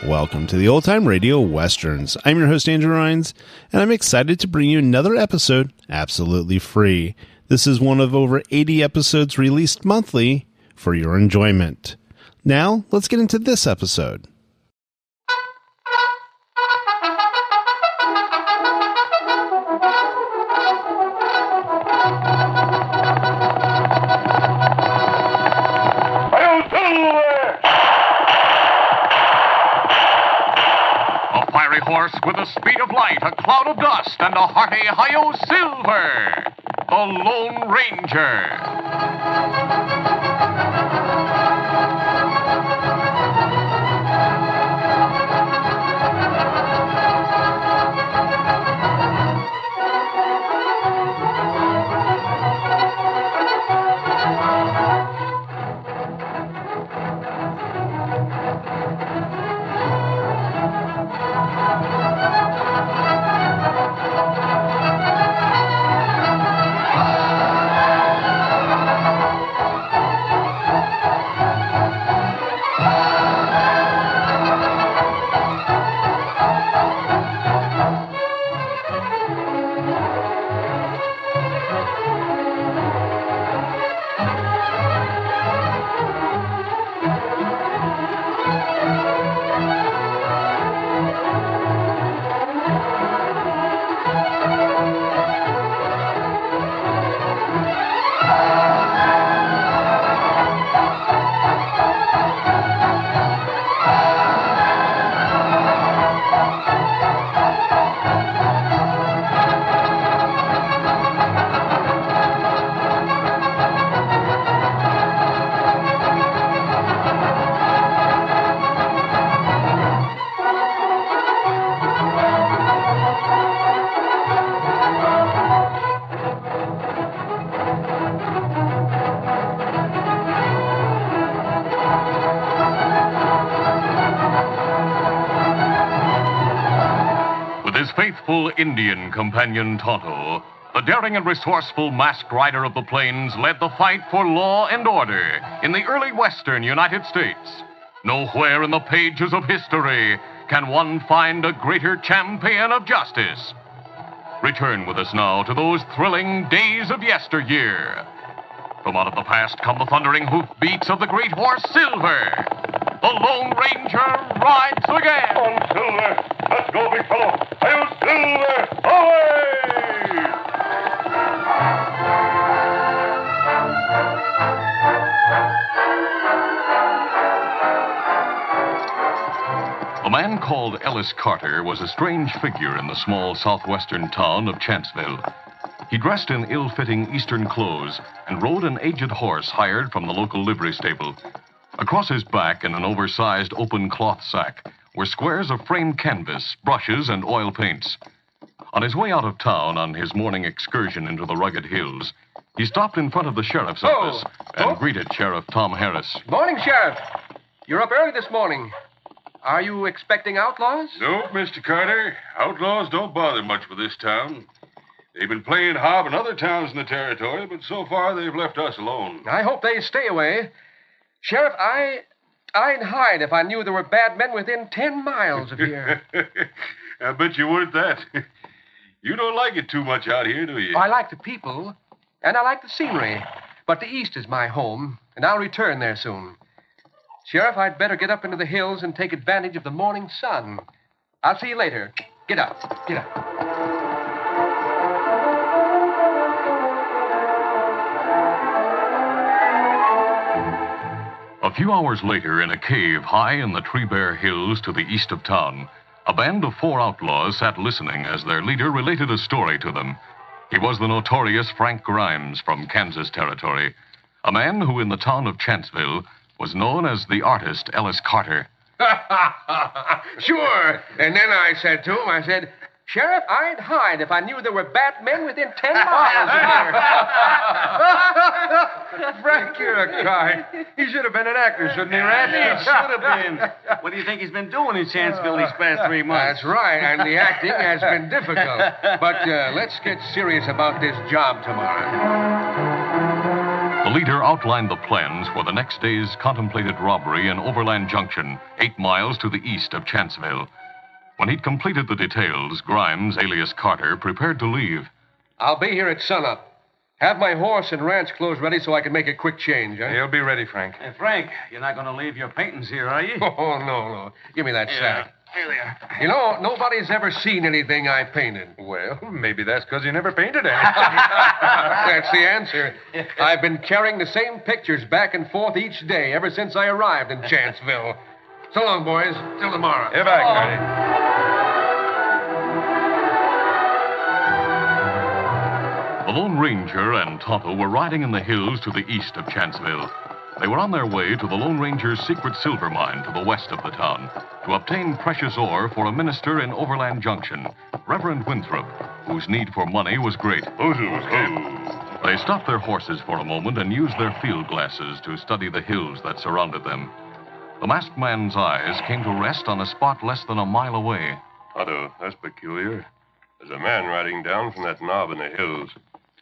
Welcome to the Old Time Radio Westerns. I'm your host, Andrew Rhynes, and I'm excited to bring you another episode absolutely free. This is one of over 80 episodes released monthly for your enjoyment. Now, let's get into this episode. Horse with the speed of light, a cloud of dust, and a hearty hi-yo silver, the Lone Ranger. Faithful Indian companion Tonto, the daring and resourceful masked rider of the plains, led the fight for law and order in the early western United States. Nowhere in the pages of history can one find a greater champion of justice. Return with us now to those thrilling days of yesteryear. From out of the past come the thundering hoofbeats of the great horse Silver. The Lone Ranger rides again. On, Silver. Let's go, big fellow. Hail, Silver! Away! A man called Ellis Carter was a strange figure in the small southwestern town of Chanceville. He dressed in ill-fitting Eastern clothes and rode an aged horse hired from the local livery stable. Across his back, in an oversized open cloth sack, were squares of framed canvas, brushes, and oil paints. On his way out of town on his morning excursion into the rugged hills, he stopped in front of the sheriff's office and greeted Sheriff Tom Harris. Morning, Sheriff. You're up early this morning. Are you expecting outlaws? Nope, Mr. Carter. Outlaws don't bother much with this town. They've been playing hob in other towns in the territory, but so far they've left us alone. I hope they stay away. Sheriff, I'd hide if I knew there were bad men within 10 miles of here. I bet you weren't that. You don't like it too much out here, do you? I like the people, and I like the scenery. But the East is my home, and I'll return there soon. Sheriff, I'd better get up into the hills and take advantage of the morning sun. I'll see you later. Get up. Get up. A few hours later, in a cave high in the Tree Bear Hills to the east of town, a band of 4 outlaws sat listening as their leader related a story to them. He was the notorious Frank Rhynes from Kansas Territory, a man who in the town of Chanceville was known as the artist Ellis Carter. Sure. And then I said to him, Sheriff, I'd hide if I knew there were Batmen within 10 miles of here. Frank, you're a guy. He should have been an actor, shouldn't he, Rat? He should have been. What do you think he's been doing in Chanceville these past 3 months? That's right, and the acting has been difficult. But let's get serious about this job tomorrow. The leader outlined the plans for the next day's contemplated robbery in Overland Junction, 8 miles to the east of Chanceville. When he'd completed the details, Grimes, alias Carter, prepared to leave. I'll be here at sunup. Have my horse and ranch clothes ready so I can make a quick change, huh? He'll be ready, Frank. Hey, Frank, you're not going to leave your paintings here, are you? Oh, no. Give me that sack. Here they are. You know, nobody's ever seen anything I painted. Well, maybe that's because you never painted any. That's the answer. I've been carrying the same pictures back and forth each day ever since I arrived in Chanceville. So long, boys. Till tomorrow. You're back, Carty. The Lone Ranger and Tonto were riding in the hills to the east of Chanceville. They were on their way to the Lone Ranger's secret silver mine to the west of the town to obtain precious ore for a minister in Overland Junction, Reverend Winthrop, whose need for money was great. They stopped their horses for a moment and used their field glasses to study the hills that surrounded them. The masked man's eyes came to rest on a spot less than a mile away. Tonto, that's peculiar. There's a man riding down from that knob in the hills.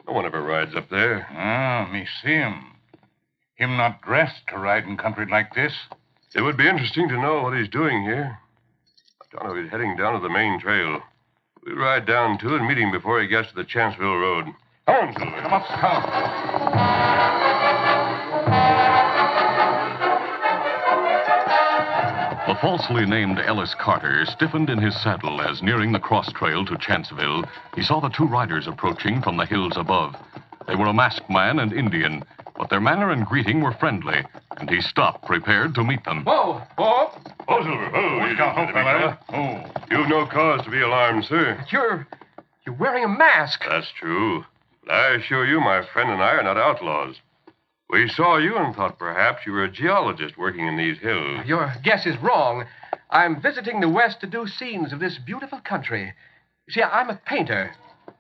No one ever rides up there. Ah, me see him. Him not dressed to ride in country like this. It would be interesting to know what he's doing here. Tonto, he's heading down to the main trail. We'll ride down to and meet him before he gets to the Chanceville Road. Come on, Silver. Come up, come. The falsely named Ellis Carter stiffened in his saddle as, nearing the cross trail to Chanceville, he saw the 2 riders approaching from the hills above. They were a masked man and Indian, but their manner and greeting were friendly, and he stopped, prepared to meet them. Whoa! Oh, Silver. Oh, Look out, fella. Oh. You've no cause to be alarmed, sir. You're wearing a mask. That's true. But I assure you, my friend and I are not outlaws. We saw you and thought perhaps you were a geologist working in these hills. Your guess is wrong. I'm visiting the West to do scenes of this beautiful country. See, I'm a painter.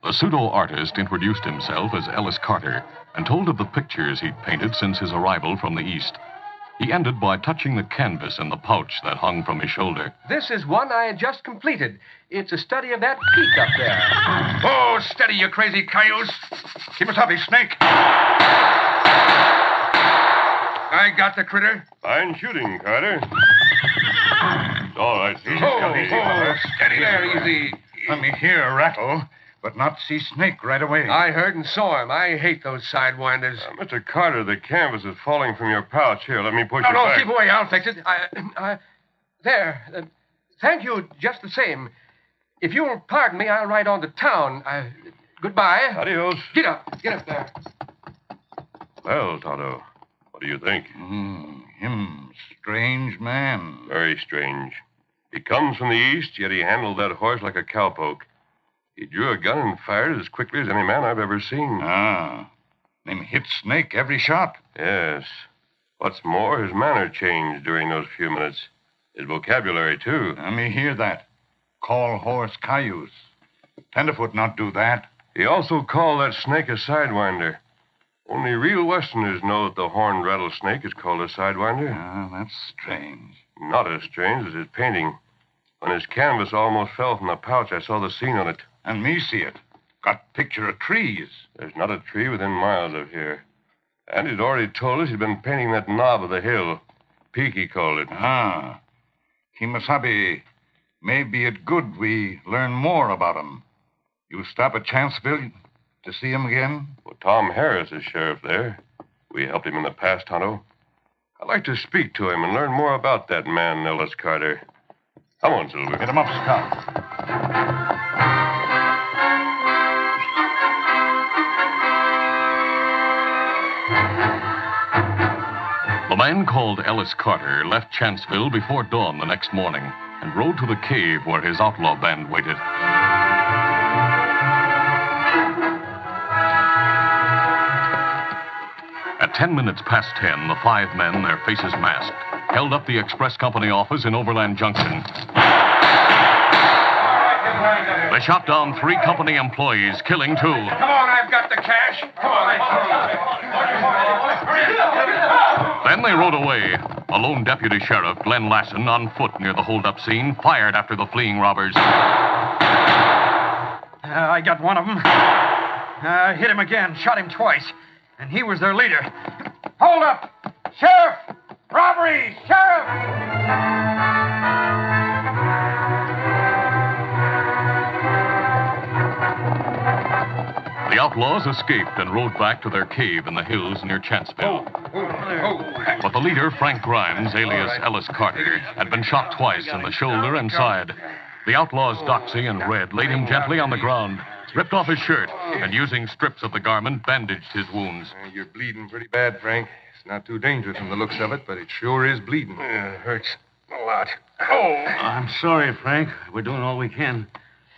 The pseudo-artist introduced himself as Ellis Carter and told of the pictures he'd painted since his arrival from the east. He ended by touching the canvas in the pouch that hung from his shoulder. This is one I had just completed. It's a study of that peak up there. Oh, steady, you crazy cayuse. Keep us up, his snake. I got the critter. Fine shooting, Carter. All right, sir. Steady there, easy. Let me hear a rattle, but not see snake right away. I heard and saw him. I hate those sidewinders. Mr. Carter, the canvas is falling from your pouch. Here, let me push it No, back. keep away. I'll fix it. There. Thank you just the same. If you'll pardon me, I'll ride on to town. Goodbye. Adios. Get up there. Well, Tonto, what do you think? Him, strange man. Very strange. He comes from the east, yet he handled that horse like a cowpoke. He drew a gun and fired as quickly as any man I've ever seen. Ah, him hit snake every shot. Yes. What's more, his manner changed during those few minutes. His vocabulary, too. Let me hear that. Call horse cayuse. Tenderfoot not do that. He also called that snake a sidewinder. Only real Westerners know that the horned rattlesnake is called a sidewinder. Ah, that's strange. Not as strange as his painting. When his canvas almost fell from the pouch, I saw the scene on it. And me see it. Got picture of trees. There's not a tree within miles of here. And he'd already told us he'd been painting that knob of the hill. Peak, he called it. Ah. Kimasabi, maybe it good we learn more about him. You stop at Chanceville to see him again? Well, Tom Harris is sheriff there. We helped him in the past, Tonto. I'd like to speak to him and learn more about that man, Ellis Carter. Come on, Silver. Get him up, Scout. The man called Ellis Carter left Chanceville before dawn the next morning and rode to the cave where his outlaw band waited. At 10 minutes past 10, the 5 men, their faces masked, held up the express company office in Overland Junction. They shot down 3 company employees, killing 2. Come on, I've got the cash. Come on. Then they rode away. A lone deputy sheriff, Glenn Lassen, on foot near the holdup scene, fired after the fleeing robbers. I got one of them. Hit him again, shot him twice. And he was their leader. Hold up! Sheriff! Robbery! Sheriff! The outlaws escaped and rode back to their cave in the hills near Chanceville. But the leader, Frank Rhynes, alias Ellis Carter, had been shot twice in the shoulder and side. The outlaws, Doxy and Red, laid him gently on the ground, ripped off his shirt, and using strips of the garment, bandaged his wounds. You're bleeding pretty bad, Frank. It's not too dangerous from the looks of it, but it sure is bleeding. Yeah, it hurts a lot. Oh! I'm sorry, Frank. We're doing all we can.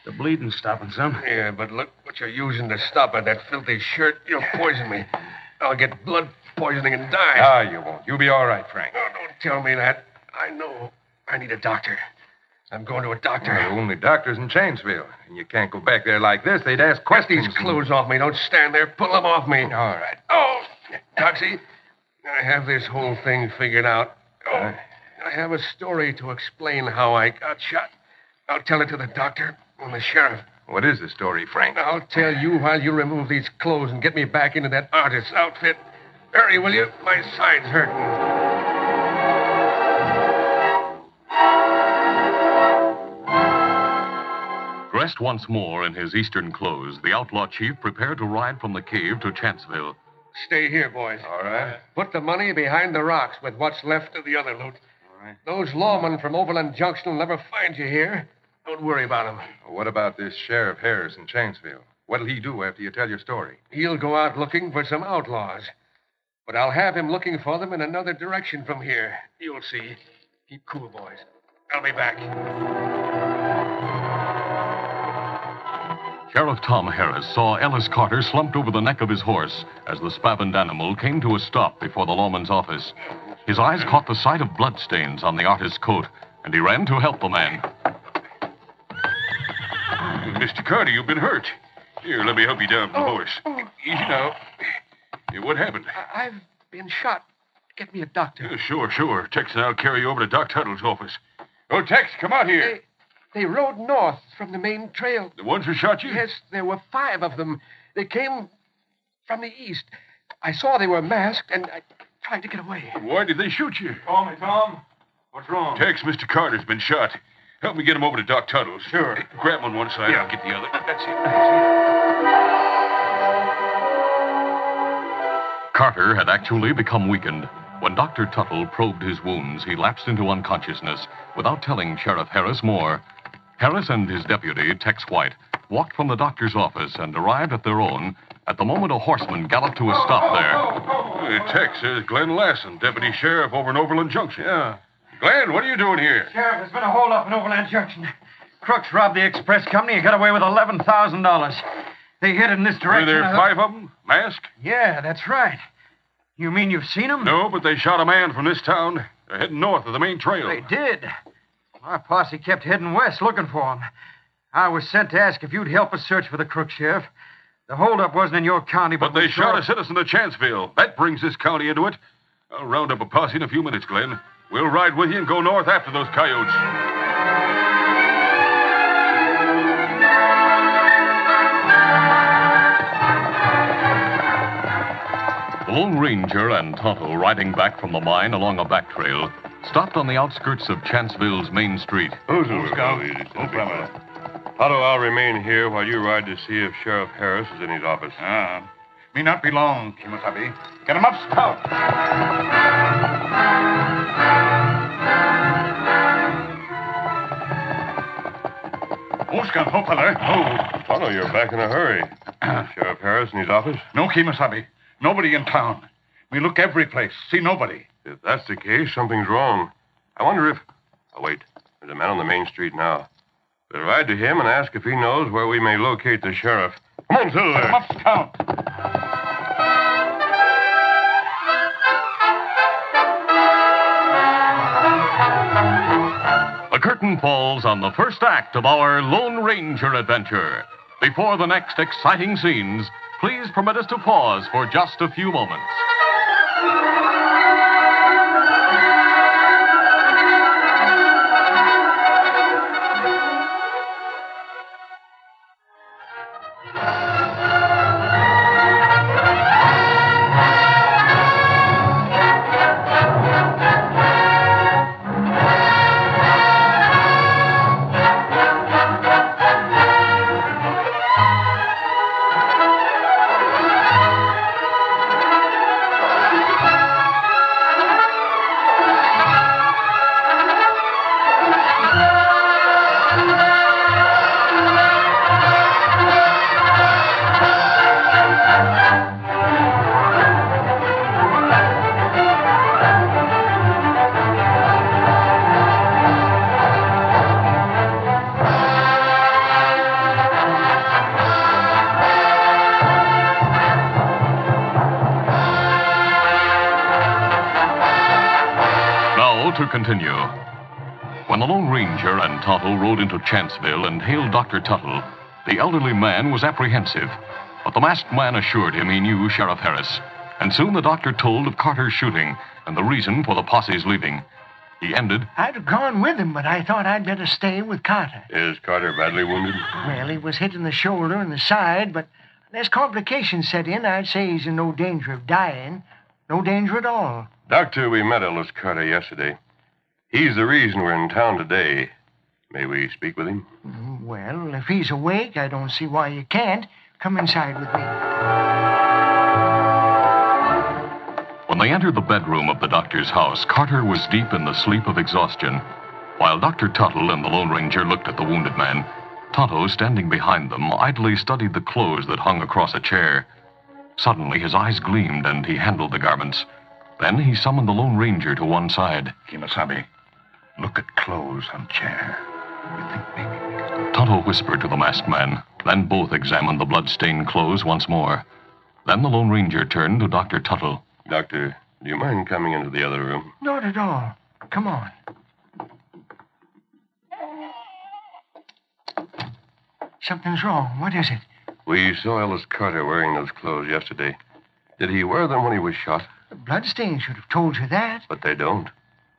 The bleeding's stopping some. Yeah, but look what you're using to stop it. That filthy shirt. You'll poison me. I'll get blood poisoning and die. Ah, you won't. You'll be all right, Frank. Oh, don't tell me that. I know. I need a doctor. I'm going to a doctor. Well, the only doctor's in Chanceville, and you can't go back there like this. They'd ask Get questions. these clothes off me. Don't stand there. Pull them off me. All right. Oh, Doxy, I have this whole thing figured out. Oh, I have a story to explain how I got shot. I'll tell it to the doctor and the sheriff. What is the story, Frank? I'll tell you while you remove these clothes and get me back into that artist's outfit. Hurry, will you? My side's hurting. Dressed once more in his eastern clothes, the outlaw chief prepared to ride from the cave to Chanceville. Stay here, boys. All right. Put the money behind the rocks with what's left of the other loot. All right. Those lawmen from Overland Junction will never find you here. Don't worry about them. What about this Sheriff Harris in Chanceville? What'll he do after you tell your story? He'll go out looking for some outlaws. But I'll have him looking for them in another direction from here. You'll see. Keep cool, boys. I'll be back. Sheriff Tom Harris saw Ellis Carter slumped over the neck of his horse as the spavined animal came to a stop before the lawman's office. His eyes caught the sight of bloodstains on the artist's coat, and he ran to help the man. Mr. Carter, you've been hurt. Here, let me help you down from the horse. Easy now. What happened? I've been shot. Get me a doctor. Sure. Tex and I'll carry you over to Doc Tuttle's office. Oh, Tex, come out here. They rode north from the main trail. The ones who shot you? Yes, there were 5 of them. They came from the east. I saw they were masked, and I tried to get away. Why did they shoot you? Tom. What's wrong? Tex, Mr. Carter's been shot. Help me get him over to Doc Tuttle's. Sure. Hey, grab him on one side, Yeah. I'll get the other. That's it. Carter had actually become weakened. When Dr. Tuttle probed his wounds, he lapsed into unconsciousness without telling Sheriff Harris more. Harris and his deputy, Tex White, walked from the doctor's office and arrived at their own at the moment a horseman galloped to a stop there. Tex, there's Glenn Lassen, deputy sheriff over in Overland Junction. Yeah. Glenn, what are you doing here? Sheriff, there's been a holdup in Overland Junction. Crooks robbed the express company and got away with $11,000. They headed in this Were direction. there 5 of them? Masked? Yeah, that's right. You mean you've seen them? No, but they shot a man from this town. They're heading north of the main trail. They did. Our posse kept heading west looking for them. I was sent to ask if you'd help us search for the crook, Sheriff. The holdup wasn't in your county, But they shot a citizen of Chanceville. That brings this county into it. I'll round up a posse in a few minutes, Glenn. We'll ride with you and go north after those coyotes. The Lone Ranger and Tonto, riding back from the mine along a back trail, stopped on the outskirts of Chanceville's main street. Tonto, I'll remain here while you ride to see if Sheriff Harris is in his office. May not be long, Kimasabi. Get him up, Scout. Oscar, ho, fella. Oh, Tonto, you're back in a hurry. Sheriff Harris in his office? No, Kimasabi. Nobody in town. We look every place. See nobody. If that's the case, something's wrong. I wonder if... Oh, wait. There's a man on the main street now. We'll ride to him and ask if he knows where we may locate the sheriff. Come on, Silver. Come up, Scout. The curtain falls on the first act of our Lone Ranger adventure. Before the next exciting scenes, please permit us to pause for just a few moments. To continue. When the Lone Ranger and Tonto rode into Chanceville and hailed Dr. Tuttle, the elderly man was apprehensive, but the masked man assured him he knew Sheriff Harris, and soon the doctor told of Carter's shooting and the reason for the posse's leaving. He ended, I'd have gone with him, but I thought I'd better stay with Carter. Is Carter badly wounded? Well, he was hit in the shoulder and the side, but unless complications set in, I'd say he's in no danger of dying. No danger at all. Doctor, we met Ellis Carter yesterday. He's the reason we're in town today. May we speak with him? Well, if he's awake, I don't see why you can't. Come inside with me. When they entered the bedroom of the doctor's house, Carter was deep in the sleep of exhaustion. While Dr. Tuttle and the Lone Ranger looked at the wounded man, Tonto, standing behind them, idly studied the clothes that hung across a chair. Suddenly, his eyes gleamed and he handled the garments. Then he summoned the Lone Ranger to one side. Kimasabi, look at clothes on chair. You think maybe... Tonto whispered to the masked man. Then both examined the blood-stained clothes once more. Then the Lone Ranger turned to Dr. Tuttle. Doctor, do you mind coming into the other room? Not at all. Come on. Something's wrong. What is it? We saw Ellis Carter wearing those clothes yesterday. Did he wear them when he was shot? The bloodstains should have told you that. But they don't.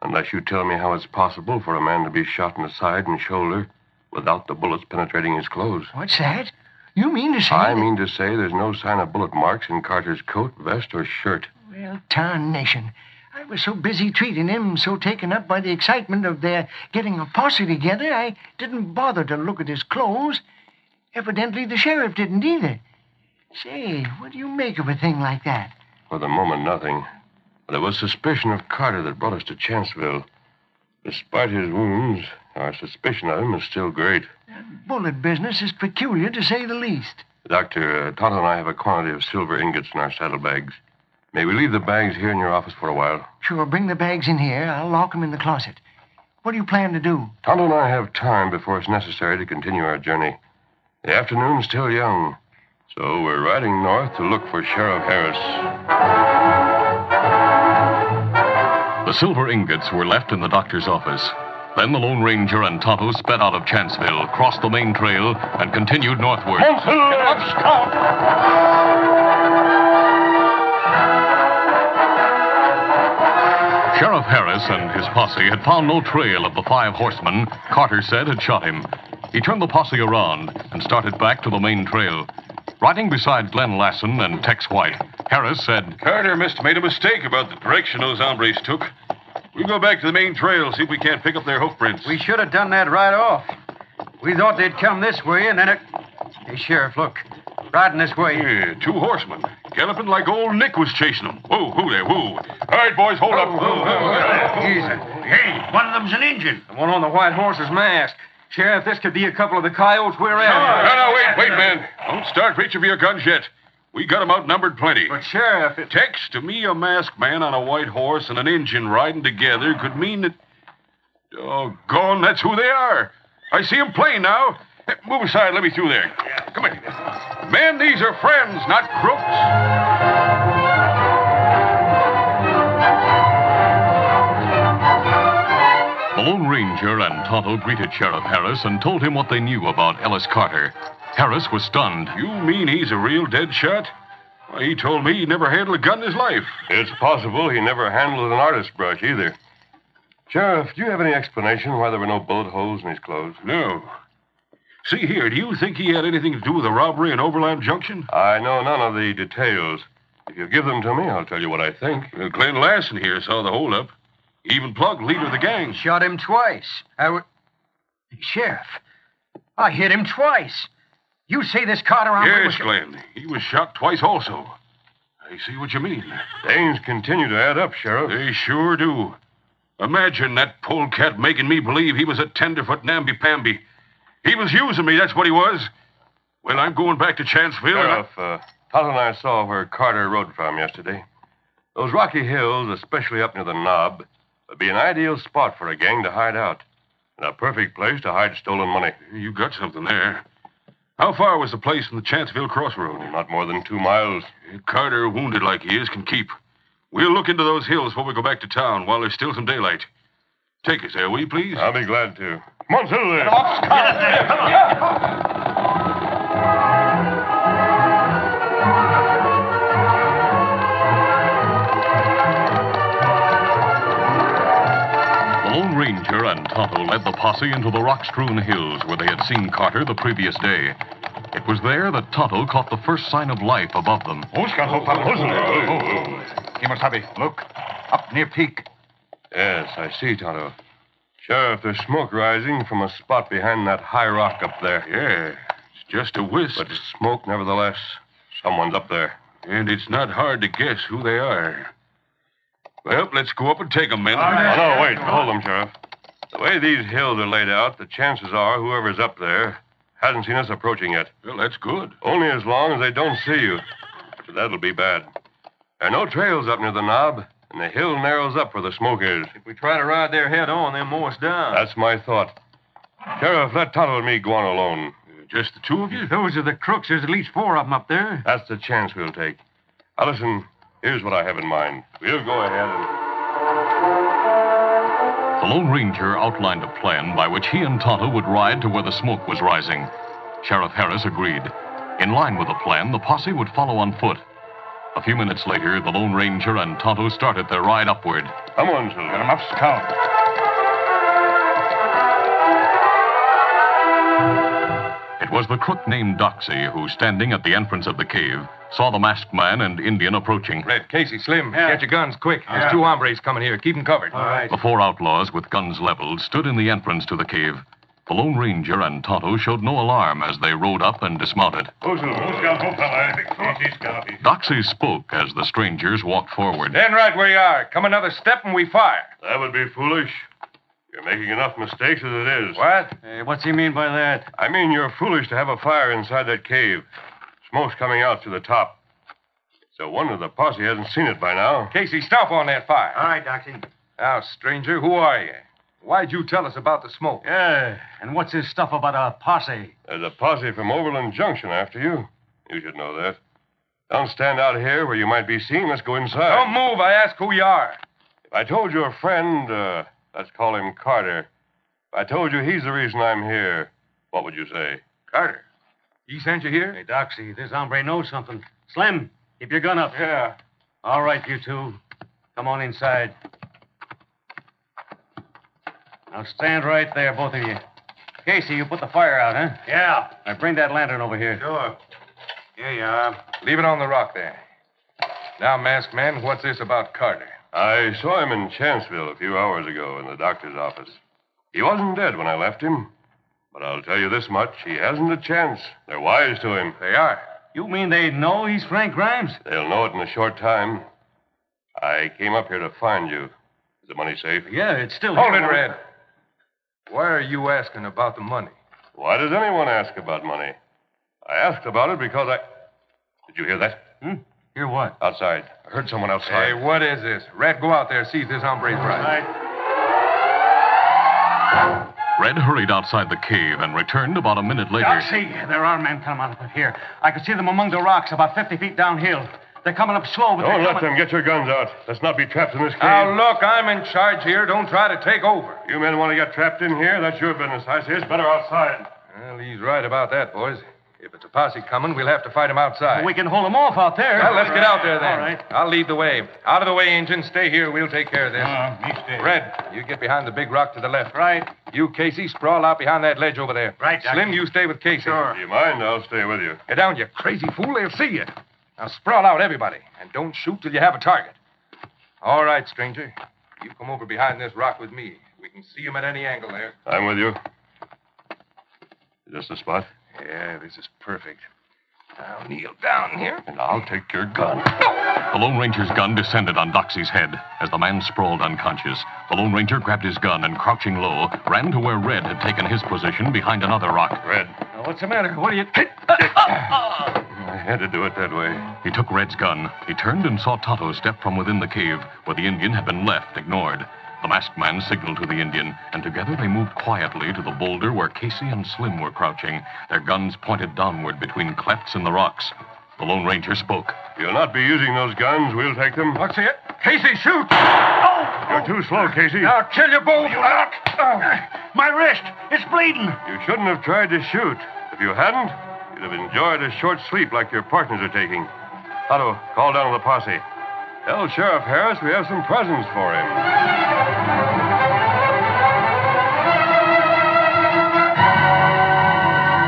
Unless you tell me how it's possible for a man to be shot in the side and shoulder without the bullets penetrating his clothes. What's that? You mean to say... I mean to say there's no sign of bullet marks in Carter's coat, vest, or shirt. Well, tarnation. I was so busy treating him, so taken up by the excitement of their getting a posse together, I didn't bother to look at his clothes. Evidently, the sheriff didn't either. Say, what do you make of a thing like that? For the moment, nothing. There was suspicion of Carter that brought us to Chanceville. Despite his wounds, our suspicion of him is still great. That bullet business is peculiar, to say the least. Doctor, Tonto and I have a quantity of silver ingots in our saddlebags. May we leave the bags here in your office for a while? Sure, bring the bags in here. I'll lock them in the closet. What do you plan to do? Tonto and I have time before it's necessary to continue our journey. The afternoon's still young, so we're riding north to look for Sheriff Harris. The silver ingots were left in the doctor's office. Then the Lone Ranger and Tonto sped out of Chanceville, crossed the main trail, and continued northward. Sheriff Harris and his posse had found no trail of the 5 horsemen Carter said had shot him. He turned the posse around and started back to the main trail. Riding beside Glenn Lassen and Tex White, Harris said, Carter must have made a mistake about the direction those hombres took. We'll go back to the main trail, see if we can't pick up their hoof prints. We should have done that right off. We thought they'd come this way, and then it... Hey, Sheriff, look. Riding this way. Yeah, 2 horsemen. Galloping like old Nick was chasing them. Whoa, who there, whoa. All right, boys, hold up. Easy. Hey, one of them's an Injun. The one on the white horse is masked. Sheriff, this could be a couple of the coyotes we're after. No, wait, man. Don't start reaching for your guns yet. We got 'em outnumbered plenty. But, Sheriff... Tex, to me, a masked man on a white horse and an Injun riding together could mean that... Doggone, that's who they are. I see 'em plain now. Hey, move aside, let me through there. Come on. Men, these are friends, not crooks. The Lone Ranger and Tonto greeted Sheriff Harris and told him what they knew about Ellis Carter. Harris was stunned. You mean he's a real dead shot? Well, he told me he never handled a gun in his life. It's possible he never handled an artist brush either. Sheriff, do you have any explanation why there were no bullet holes in his clothes? No. See here, do you think he had anything to do with the robbery in Overland Junction? I know none of the details. If you give them to me, I'll tell you what I think. Well, Clint Lassen here saw the holdup. He even plugged the leader of the gang. Shot him twice. Sheriff, I hit him twice. You say this Carter hombre Yes, Glenn. He was shot twice also. I see what you mean. Things continue to add up, Sheriff. They sure do. Imagine that polecat making me believe he was a tenderfoot namby-pamby. He was using me, that's what he was. Well, I'm going back to Chanceville. Sheriff, Todd and I saw where Carter rode from yesterday. Those rocky hills, especially up near the knob, would be an ideal spot for a gang to hide out. And a perfect place to hide stolen money. You got something there. How far was the place from the Chanceville crossroad? Not more than 2 miles. Carter, wounded like he is, can keep. We'll look into those hills before we go back to town while there's still some daylight. Take us there, will you, please? I'll be glad to. Come on, settle there. The Lone Ranger and Tonto led the posse into the rock-strewn hills where they had seen Carter the previous day. It was there that Tonto caught the first sign of life above them. Kimasabi, look. Up near peak. Yes, I see, Tonto. Sheriff, there's smoke rising from a spot behind that high rock up there. Yeah, it's just a wisp. But smoke, nevertheless. Someone's up there. And it's not hard to guess who they are. Well, let's go up and take them, men. No, wait. Hold them, Sheriff. The way these hills are laid out, the chances are whoever's up there hasn't seen us approaching yet. Well, that's good. Only as long as they don't see you. So that'll be bad. There are no trails up near the knob, and the hill narrows up where the smoke is. If we try to ride their head on, they'll mow us down. That's my thought. Sheriff, let Tonto and me go on alone. Just the two of you? Those are the crooks. There's at least 4 of them up there. That's the chance we'll take. Now, listen, here's what I have in mind. We'll go ahead and... The Lone Ranger outlined a plan by which he and Tonto would ride to where the smoke was rising. Sheriff Harris agreed. In line with the plan, the posse would follow on foot. A few minutes later, the Lone Ranger and Tonto started their ride upward. Come on, Silver. Get 'em up, Scout. It was the crook named Doxy who, standing at the entrance of the cave, saw the masked man and Indian approaching. Red, Casey, Slim, get your guns quick. There's 2 hombres coming here. Keep them covered. All right. The 4 outlaws with guns leveled stood in the entrance to the cave. The Lone Ranger and Tonto showed no alarm as they rode up and dismounted. Doxy spoke as the strangers walked forward. Stand right where you are. Come another step and we fire. That would be foolish. You're making enough mistakes as it is. What? What's he mean by that? I mean, you're foolish to have a fire inside that cave. Smoke's coming out through the top. It's a wonder the posse hasn't seen it by now. Casey, stop on that fire. All right, Doxy. Now, stranger, who are you? Why'd you tell us about the smoke? Yeah, and what's this stuff about a posse? There's a posse from Overland Junction after you. You should know that. Don't stand out here where you might be seen. Let's go inside. Don't move. I ask who you are. If I told you a friend, let's call him Carter. If I told you he's the reason I'm here, what would you say? Carter. He sent you here? Hey, Doxy, this hombre knows something. Slim, keep your gun up. Yeah. All right, you two. Come on inside. Now stand right there, both of you. Casey, you put the fire out, huh? Yeah. Now bring that lantern over here. Sure. Here you are. Leave it on the rock there. Now, masked man, what's this about Carter? I saw him in Chanceville a few hours ago in the doctor's office. He wasn't dead when I left him. But I'll tell you this much, he hasn't a chance. They're wise to him. They are. You mean they know he's Frank Rhynes? They'll know it in a short time. I came up here to find you. Is the money safe? Yeah, it's still Hold here. it, Red. Why are you asking about the money? Why does anyone ask about money? I asked about it because I... Did you hear that? Hear what? Outside. I heard someone outside. Hey, what is this? Red, go out there, see if this hombre's right. Red hurried outside the cave and returned about a minute later. Doxy, there are men coming out of here. I could see them among the rocks about 50 feet downhill. They're coming up slow, but Don't they're let coming. them get your guns out. Let's not be trapped in this cave. Now, look, I'm in charge here. Don't try to take over. You men want to get trapped in here? That's your business. I say it's better outside. Well, he's right about that, boys. If it's a posse coming, we'll have to fight him outside. We can hold them off out there. Well, let's get out there, then. All right. I'll lead the way. Out of the way, Injun. Stay here. We'll take care of this. Me stay. Red, you get behind the big rock to the left. Right. You, Casey, sprawl out behind that ledge over there. Right, Doc. Slim, you stay with Casey. Do you mind? I'll stay with you. Get down, you crazy fool. They'll see you. Now, sprawl out, everybody. And don't shoot till you have a target. All right, stranger. You come over behind this rock with me. We can see him at any angle there. I'm with you. Is this the spot? Yeah, this is perfect. I'll kneel down here. And I'll take your gun. The Lone Ranger's gun descended on Doxy's head. As the man sprawled unconscious, the Lone Ranger grabbed his gun and, crouching low, ran to where Red had taken his position behind another rock. Red. Now, what's the matter? What are you... I had to do it that way. He took Red's gun. He turned and saw Tonto step from within the cave, where the Indian had been left, ignored. The masked man signaled to the Indian, and together they moved quietly to the boulder where Casey and Slim were crouching, their guns pointed downward between clefts in the rocks. The Lone Ranger spoke. If you'll not be using those guns, we'll take them. Let's see it. Casey, shoot! You're too slow, Casey. I'll kill you both. My wrist! It's bleeding! You shouldn't have tried to shoot. If you hadn't, you'd have enjoyed a short sleep like your partners are taking. Tonto, call down to the posse. Tell Sheriff Harris we have some presents for him.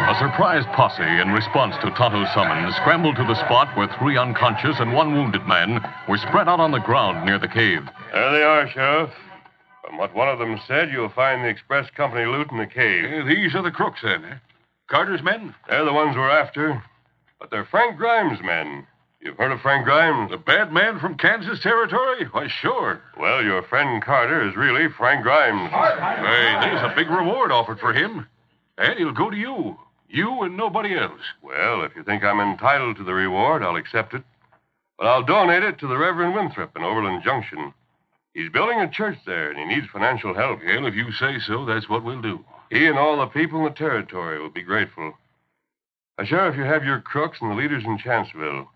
A surprised posse, in response to Tonto's summons, scrambled to the spot where 3 unconscious and 1 wounded men were spread out on the ground near the cave. There they are, Sheriff. From what one of them said, you'll find the express company loot in the cave. These are the crooks, then, eh? Carter's men? They're the ones we're after. But they're Frank Grimes' men. You've heard of Frank Grimes? The bad man from Kansas Territory? Why, sure. Well, your friend Carter is really Frank Grimes. Hey, there's a big reward offered for him. And he'll go to you. You and nobody else. Well, if you think I'm entitled to the reward, I'll accept it. But I'll donate it to the Reverend Winthrop in Overland Junction. He's building a church there, and he needs financial help. Well, if you say so, that's what we'll do. He and all the people in the territory will be grateful. Sheriff, you have your crooks and the leaders in Chanceville.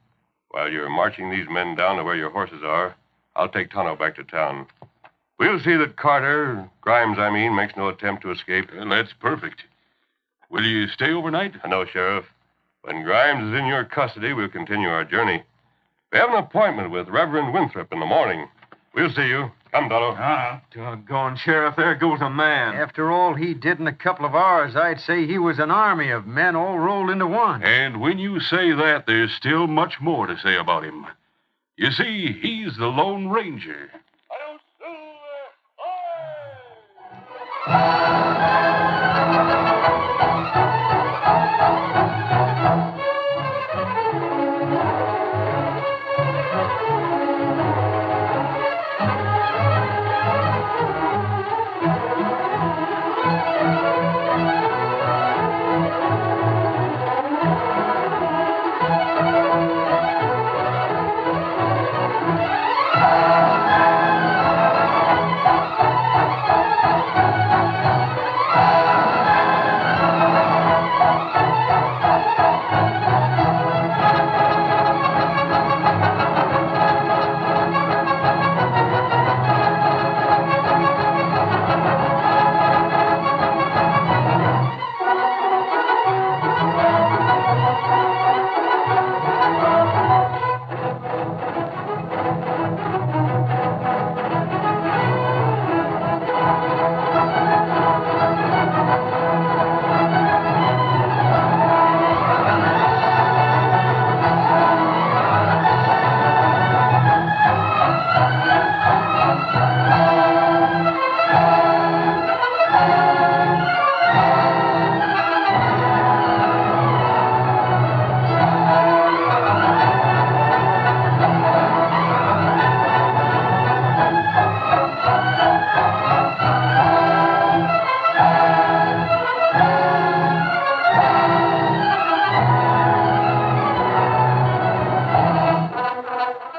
While you're marching these men down to where your horses are, I'll take Tonto back to town. We'll see that Carter, Grimes, makes no attempt to escape. Well, that's perfect. Will you stay overnight? No, Sheriff. When Grimes is in your custody, we'll continue our journey. We have an appointment with Reverend Winthrop in the morning. We'll see you. Come, Tonto. Doggone, Sheriff, there goes a man. After all he did in a couple of hours, I'd say he was an army of men all rolled into one. And when you say that, there's still much more to say about him. You see, he's the Lone Ranger.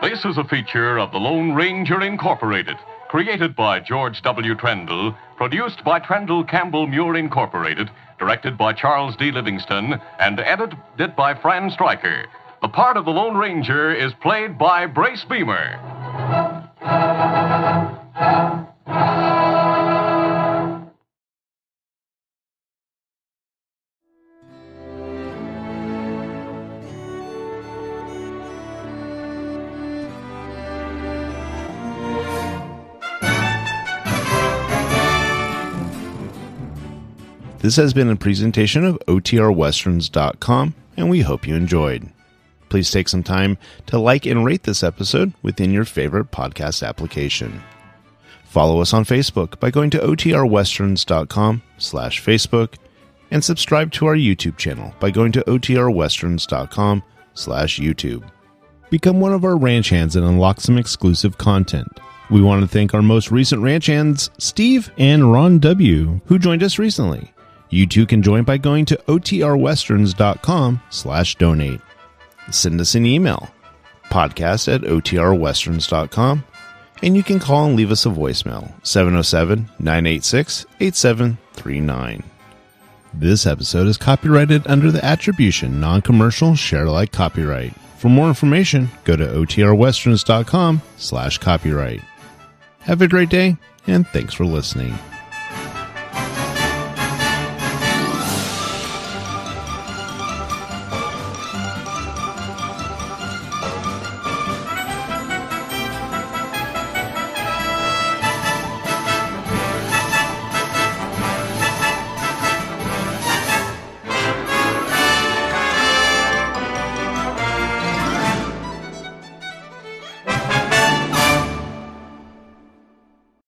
This is a feature of the Lone Ranger Incorporated, created by George W. Trendle, produced by Trendle Campbell Muir Incorporated, directed by Charles D. Livingston, and edited by Fran Striker. The part of the Lone Ranger is played by Brace Beemer. This has been a presentation of OTRWesterns.com, and we hope you enjoyed. Please take some time to like and rate this episode within your favorite podcast application. Follow us on Facebook by going to OTRWesterns.com/Facebook, and subscribe to our YouTube channel by going to OTRWesterns.com/YouTube. Become one of our ranch hands and unlock some exclusive content. We want to thank our most recent ranch hands, Steve and Ron W., who joined us recently. You too can join by going to OTRWesterns.com/donate. Send us an email, podcast@OTRWesterns.com, and you can call and leave us a voicemail, 707-986-8739. This episode is copyrighted under the attribution, non-commercial, share-alike copyright. For more information, go to OTRWesterns.com/copyright. Have a great day, and thanks for listening.